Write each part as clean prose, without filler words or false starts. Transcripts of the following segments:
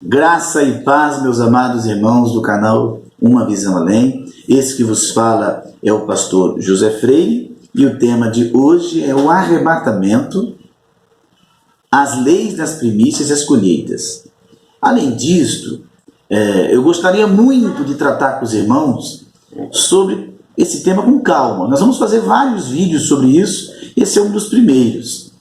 Graça e paz, meus amados irmãos do canal Uma Visão Além. Esse que vos fala é o pastor José Freire e o tema de hoje é o arrebatamento, as leis das primícias e as colheitas. Além disto, eu gostaria muito de tratar com os irmãos sobre esse tema com calma. Nós vamos fazer vários vídeos sobre isso, esse é um dos primeiros.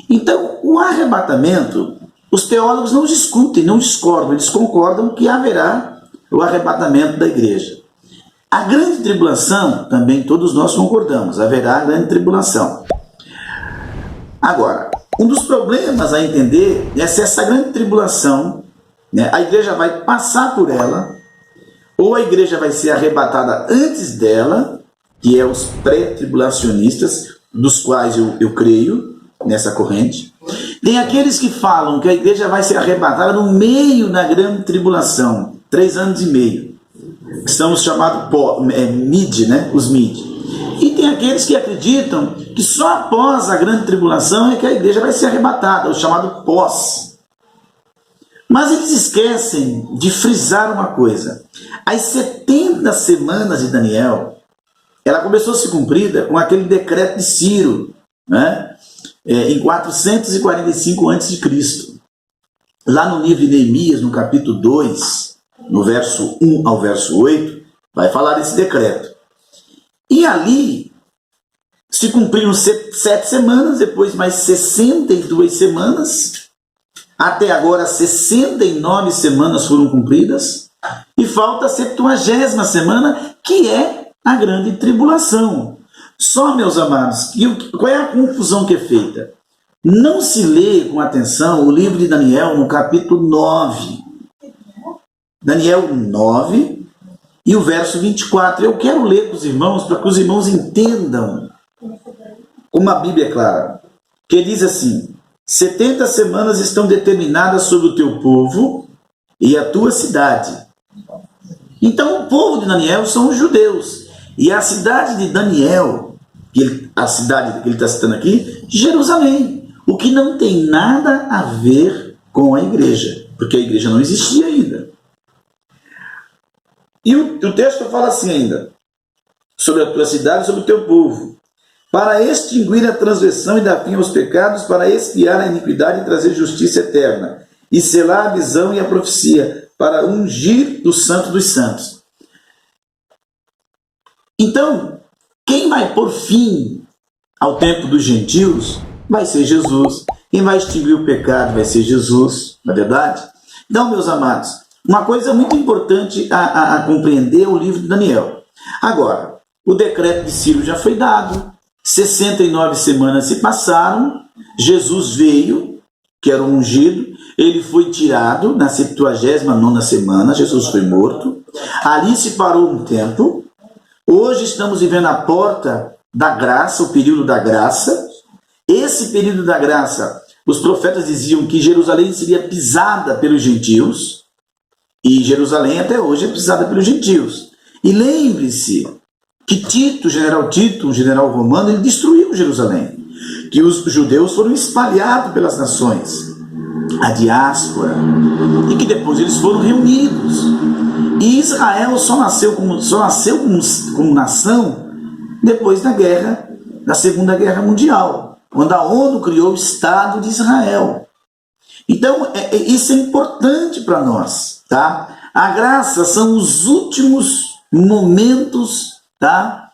Então, o arrebatamento, os teólogos não discutem, não discordam, eles concordam que haverá o arrebatamento da igreja. A grande tribulação, também todos nós concordamos, haverá a grande tribulação. Agora, um dos problemas a entender é se essa grande tribulação, a igreja vai passar por ela, ou a igreja vai ser arrebatada antes dela, que é os pré-tribulacionistas, dos quais eu creio nessa corrente. Tem aqueles que falam que a igreja vai ser arrebatada no meio da grande tribulação, 3 anos e meio, que são os chamados mid, os mid. E tem aqueles que acreditam que só após a grande tribulação é que a igreja vai ser arrebatada, o chamado pós. Mas eles esquecem de frisar uma coisa. As 70 semanas de Daniel, ela começou a ser cumprida com aquele decreto de Ciro, em 445 a.C. Lá no livro de Neemias, no capítulo 2, no verso 1 ao verso 8, vai falar desse decreto. E ali se cumpriram 7 semanas, depois mais 62 semanas, até agora 69 semanas foram cumpridas, e falta a 70ª semana, que é a grande tribulação. Só, meus amados, qual é a confusão que é feita? Não se lê com atenção o livro de Daniel no capítulo 9. Daniel 9 e o verso 24. Eu quero ler para os irmãos, para que os irmãos entendam como a Bíblia é clara. Que diz assim: 70 semanas estão determinadas sobre o teu povo e a tua cidade. Então o povo de Daniel são os judeus. E a cidade de Daniel, a cidade que ele está citando aqui, Jerusalém, o que não tem nada a ver com a igreja, porque a igreja não existia ainda. E o texto fala assim ainda, sobre a tua cidade e sobre o teu povo, para extinguir a transgressão e dar fim aos pecados, para expiar a iniquidade e trazer justiça eterna, e selar a visão e a profecia, para ungir o santo dos santos. Então, quem vai pôr fim ao tempo dos gentios vai ser Jesus. Quem vai extinguir o pecado vai ser Jesus, não é verdade? Então, meus amados, uma coisa muito importante a compreender é o livro de Daniel. Agora, o decreto de Ciro já foi dado, 69 semanas se passaram, Jesus veio, que era o ungido, ele foi tirado na 79ª semana, Jesus foi morto, ali se parou um tempo. Hoje estamos vivendo a porta da graça, o período da graça. Esse período da graça, os profetas diziam que Jerusalém seria pisada pelos gentios, e Jerusalém até hoje é pisada pelos gentios. E lembre-se que Tito, o general Tito, um general romano, ele destruiu Jerusalém, que os judeus foram espalhados pelas nações, a diáspora, e que depois eles foram reunidos. E Israel só nasceu como nação depois da Segunda Guerra Mundial, quando a ONU criou o Estado de Israel. Então, isso é importante para nós, tá? A graça são os últimos momentos, tá?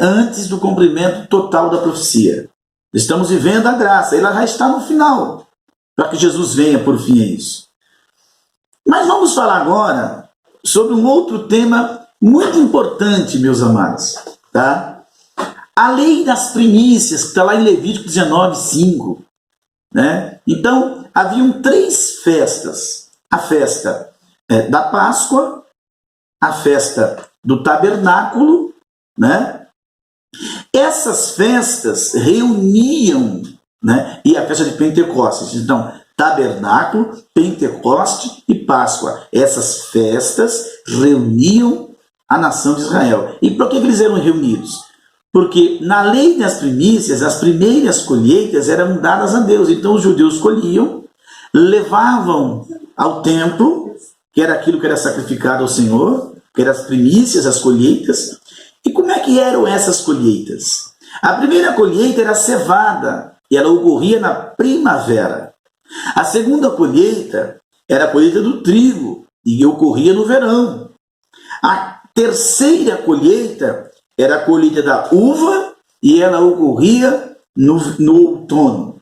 Antes do cumprimento total da profecia. Estamos vivendo a graça, ela já está no final, para que Jesus venha por fim a isso. Mas vamos falar agora sobre um outro tema muito importante, meus amados, tá? A lei das primícias, que está lá em Levítico 19:5, Então, haviam 3 festas. A festa da Páscoa, a festa do tabernáculo, Essas festas reuniam, e a festa de Pentecostes. Então, tabernáculo, Pentecoste e Páscoa. Essas festas reuniam a nação de Israel. E por que eles eram reunidos? Porque na lei das primícias, as primeiras colheitas eram dadas a Deus. Então os judeus colhiam, levavam ao templo, que era aquilo que era sacrificado ao Senhor, que eram as primícias, as colheitas. E como é que eram essas colheitas? A primeira colheita era a cevada, e ela ocorria na primavera. A segunda colheita era a colheita do trigo, e ocorria no verão. A terceira colheita era a colheita da uva, e ela ocorria no outono.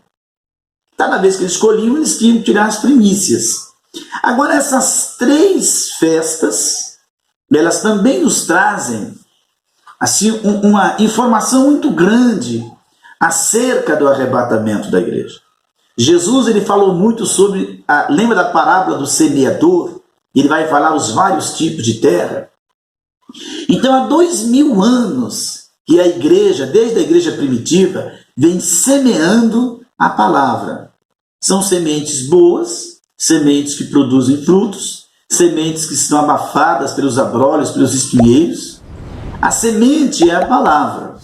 Cada vez que eles colhiam, eles tinham que tirar as primícias. Agora, essas três festas, elas também nos trazem assim, uma informação muito grande acerca do arrebatamento da igreja. Jesus ele falou muito sobre, lembra da parábola do semeador? Ele vai falar os vários tipos de terra. Então, há 2000 anos que a igreja, desde a igreja primitiva, vem semeando a palavra. São sementes boas, sementes que produzem frutos, sementes que estão abafadas pelos abrolhos, pelos espinheiros. A semente é a palavra.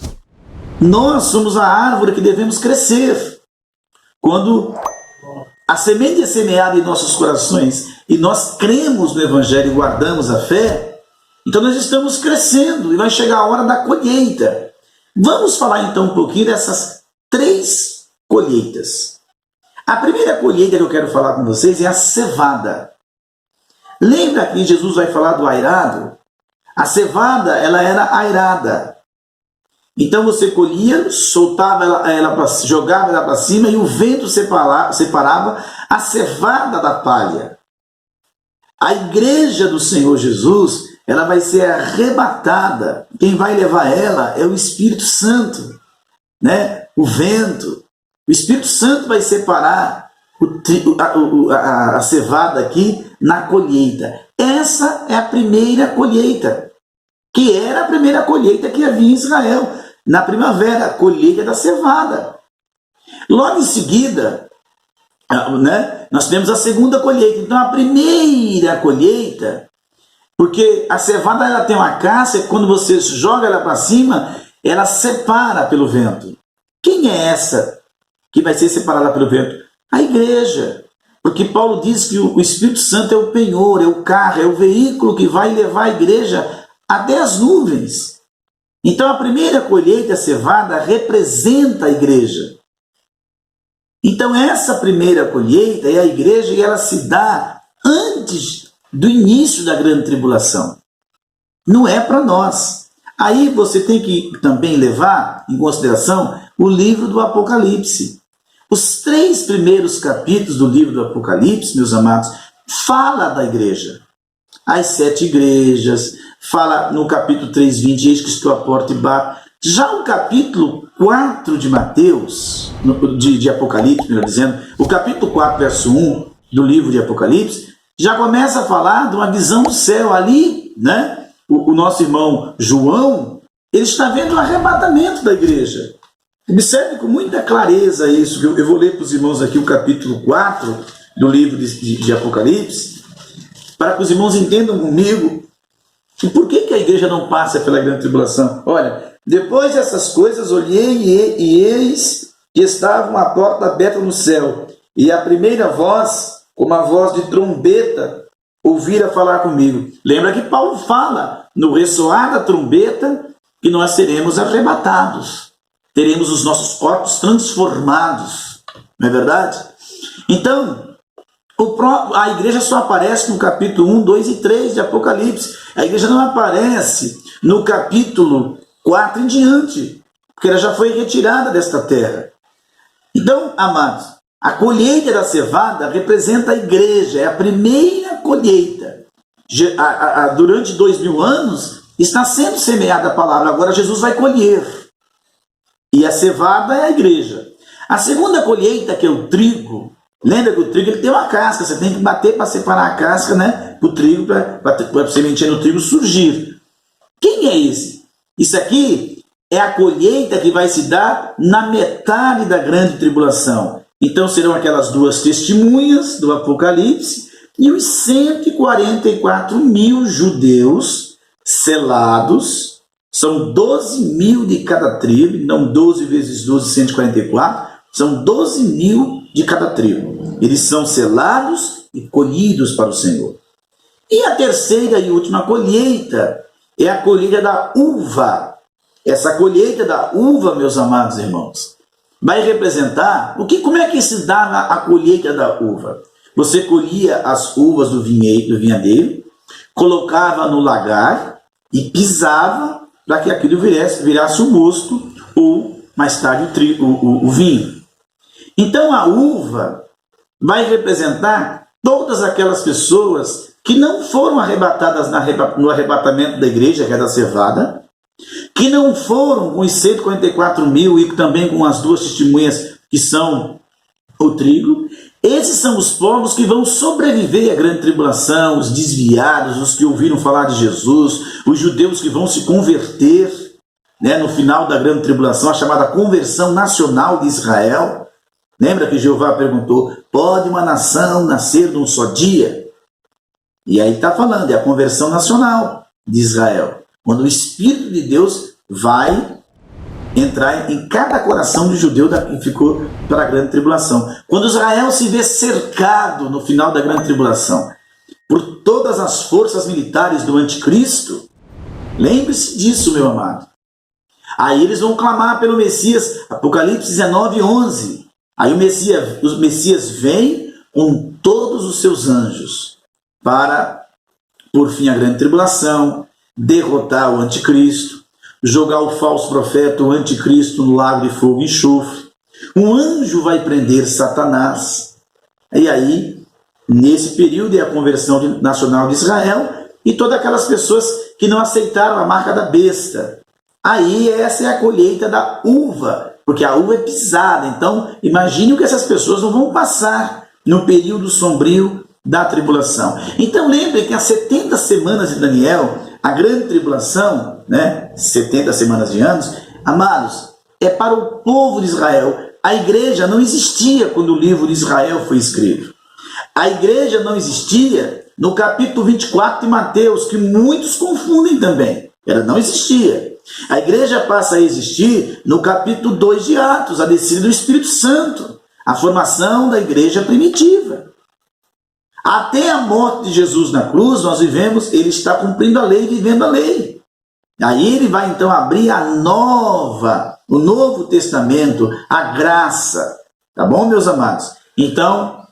Nós somos a árvore que devemos crescer. Quando a semente é semeada em nossos corações e nós cremos no Evangelho e guardamos a fé, então nós estamos crescendo e vai chegar a hora da colheita. Vamos falar então um pouquinho dessas três colheitas. A primeira colheita que eu quero falar com vocês é a cevada. Lembra que Jesus vai falar do airado? A cevada, ela era airada. Então você colhia, soltava ela jogava ela para cima e o vento separava a cevada da palha. A igreja do Senhor Jesus, ela vai ser arrebatada. Quem vai levar ela é o Espírito Santo, né? O vento. O Espírito Santo vai separar a cevada aqui na colheita. Essa é a primeira colheita, que era a primeira colheita que havia em Israel. Na primavera, a colheita da cevada. Logo em seguida, né, nós temos a segunda colheita. Então, a primeira colheita, porque a cevada ela tem uma casca, quando você joga ela para cima, ela separa pelo vento. Quem é essa que vai ser separada pelo vento? A igreja. Porque Paulo diz que o Espírito Santo é o penhor, é o carro, é o veículo que vai levar a igreja até as nuvens. Então a primeira colheita, a cevada, representa a igreja. Então essa primeira colheita é a igreja e ela se dá antes do início da grande tribulação. Não é para nós. Aí você tem que também levar em consideração o livro do Apocalipse. Os 3 primeiros capítulos do livro do Apocalipse, meus amados, fala da igreja. As 7 igrejas, fala no capítulo 3:20, eis que estou à porta e bato. Já o capítulo 4 de Mateus, de Apocalipse, melhor dizendo, o capítulo 4, verso 1 do livro de Apocalipse, já começa a falar de uma visão do céu ali, né? O nosso irmão João, ele está vendo o arrebatamento da igreja. Observe com muita clareza isso, eu vou ler para os irmãos aqui o capítulo 4 do livro de Apocalipse, para que os irmãos entendam comigo por que a igreja não passa pela grande tribulação. Olha, depois dessas coisas olhei e eis que estava uma porta aberta no céu, e a primeira voz, como a voz de trombeta, ouvira falar comigo. Lembra que Paulo fala, no ressoar da trombeta, que nós seremos arrebatados. Teremos os nossos corpos transformados. Não é verdade? Então, a igreja só aparece no capítulo 1, 2 e 3 de Apocalipse. A igreja não aparece no capítulo 4 em diante, porque ela já foi retirada desta terra. Então, amados, a colheita da cevada representa a igreja, é a primeira colheita. Durante 2000 anos está sendo semeada a palavra, agora Jesus vai colher. E a cevada é a igreja. A segunda colheita, que é o trigo, lembra que o trigo ele tem uma casca, você tem que bater para separar a casca, né, para o trigo, para a sementinha do trigo surgir. Quem é esse? Isso aqui é a colheita que vai se dar na metade da grande tribulação. Então serão aquelas 2 testemunhas do Apocalipse e os 144 mil judeus selados. São 12 mil de cada tribo, não 12 vezes 12, 144, são 12 mil de cada tribo. Eles são selados e colhidos para o Senhor. E a terceira e última colheita é a colheita da uva. Essa colheita da uva, meus amados irmãos, vai representar como é que se dá a colheita da uva. Você colhia as uvas do vinhadeiro, colocava no lagar e pisava para que aquilo virasse o mosto ou mais tarde o vinho. Então a uva vai representar todas aquelas pessoas que não foram arrebatadas no arrebatamento da igreja, que é da cevada, que não foram com os 144 mil e também com as duas testemunhas que são o trigo. Esses são os povos que vão sobreviver à grande tribulação, os desviados, os que ouviram falar de Jesus, os judeus que vão se converter, né, no final da grande tribulação, a chamada conversão nacional de Israel. Lembra que Jeová perguntou, pode uma nação nascer num só dia? E aí está falando, é a conversão nacional de Israel, quando o Espírito de Deus vai entrar em cada coração de judeu que ficou para a grande tribulação. Quando Israel se vê cercado no final da grande tribulação por todas as forças militares do anticristo, lembre-se disso, meu amado. Aí eles vão clamar pelo Messias, Apocalipse 19:11. Aí o Messias vem com todos os seus anjos para, por fim, a grande tribulação, derrotar o anticristo, jogar o falso profeta, o anticristo, no lago de fogo e enxofre. Um anjo vai prender Satanás. E aí, nesse período, é a conversão nacional de Israel e todas aquelas pessoas que não aceitaram a marca da besta. Aí, essa é a colheita da uva, porque a uva é pisada. Então, imagine o que essas pessoas não vão passar no período sombrio da tribulação. Então, lembre que as 70 semanas de Daniel, a grande tribulação, né, 70 semanas de anos, amados, é para o povo de Israel. A igreja não existia quando o livro de Israel foi escrito. A igreja não existia no capítulo 24 de Mateus, que muitos confundem também. Ela não existia. A igreja passa a existir no capítulo 2 de Atos, a descida do Espírito Santo, a formação da igreja primitiva. Até a morte de Jesus na cruz, nós vivemos, ele está cumprindo a lei e vivendo a lei. Aí ele vai então abrir o Novo Testamento, a graça. Tá bom, meus amados? Então,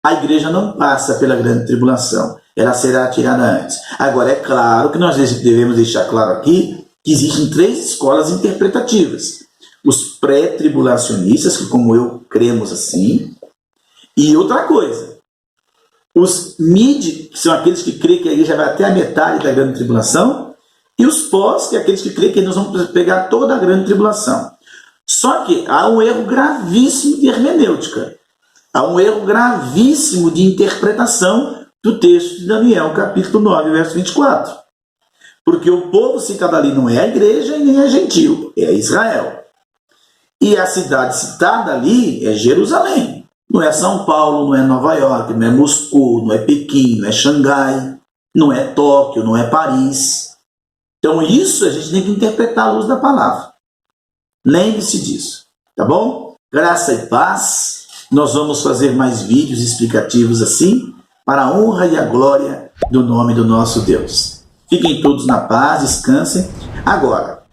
a igreja não passa pela grande tribulação. Ela será tirada antes. Agora, é claro que nós devemos deixar claro aqui que existem 3 escolas interpretativas. Os pré-tribulacionistas, que como eu cremos assim, e outra coisa, os mid, que são aqueles que creem que a igreja vai até a metade da grande tribulação, e os pós, que são aqueles que creem que nós vamos pegar toda a grande tribulação. Só que há um erro gravíssimo de hermenêutica, há um erro gravíssimo de interpretação do texto de Daniel, capítulo 9, verso 24. Porque o povo citado ali não é a igreja e nem é gentil, é Israel. E a cidade citada ali é Jerusalém. Não é São Paulo, não é Nova York, não é Moscou, não é Pequim, não é Xangai, não é Tóquio, não é Paris. Então isso a gente tem que interpretar à luz da palavra. Lembre-se disso, tá bom? Graça e paz. Nós vamos fazer mais vídeos explicativos assim, para a honra e a glória do nome do nosso Deus. Fiquem todos na paz, descansem. Agora,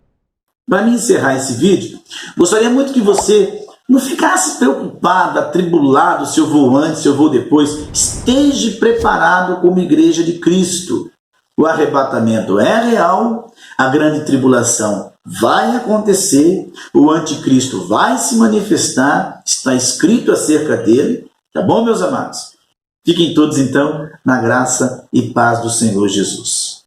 para mim encerrar esse vídeo, gostaria muito que você não ficasse preocupado, atribulado, se eu vou antes, se eu vou depois. Esteja preparado como igreja de Cristo. O arrebatamento é real, a grande tribulação vai acontecer, o anticristo vai se manifestar, está escrito acerca dele. Tá bom, meus amados? Fiquem todos, então, na graça e paz do Senhor Jesus.